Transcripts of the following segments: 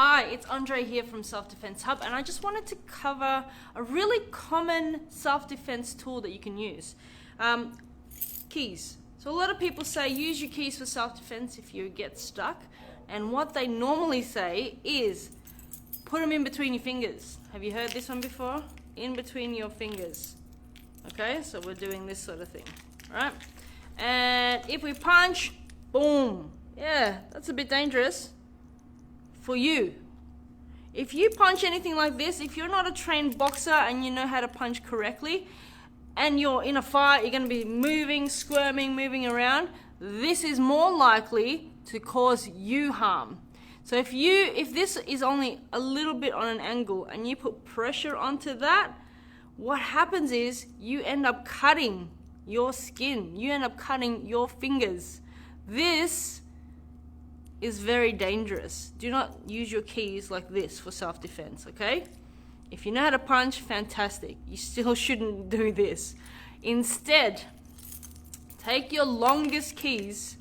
Hi, it's Andre here from Self-Defense Hub, and I just wanted to cover a really common self-defense tool that you can use. Keys. So a lot of people say use your keys for self-defense if you get stuck, and what they normally say is put them in between your fingers. Have you heard this one before? In between your fingers. Okay, so we're doing this sort of thing, right? And if we punch, boom. Yeah, that's a bit dangerous for you. If you punch anything like this, if you're not a trained boxer and you know how to punch correctly, and you're in a fight, you're going to be moving, squirming, moving around, this is more likely to cause you harm. So if this is only a little bit on an angle and you put pressure onto that, what happens is you end up cutting your skin. You end up cutting your fingers. This is very dangerous. Do not use your keys like this for self-defense, okay? If you know how to punch, fantastic. You still shouldn't do this. Instead, take your longest keys,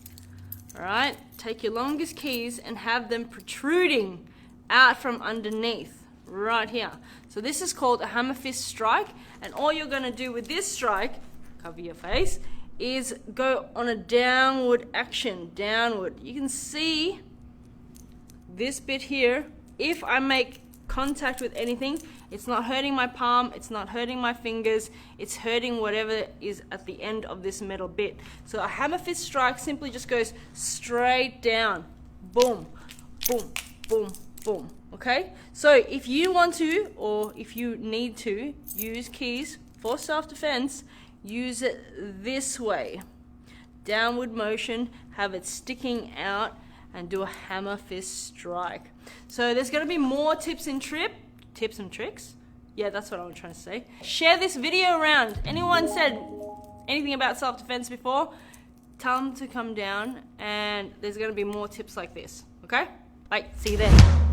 all right? Take your longest keys and have them protruding out from underneath, right here. So this is called a hammer fist strike, and all you're gonna do with this strike, cover your face, is go on a downward action, downward. You can see this bit here. If I make contact with anything, it's not hurting my palm, it's not hurting my fingers, it's hurting whatever is at the end of this metal bit. So a hammer fist strike simply just goes straight down. Boom, boom, boom, boom. Okay? So if you want to, or if you need to, use keys for self-defense, use it this way. Downward motion, have it sticking out, and do a hammer fist strike. So there's going to be more tips and tricks. Yeah, that's what I'm trying to say. Share this video around. Anyone said anything about self-defense before, tell them to come down, and there's going to be more tips like this. Okay? Bye. See you there.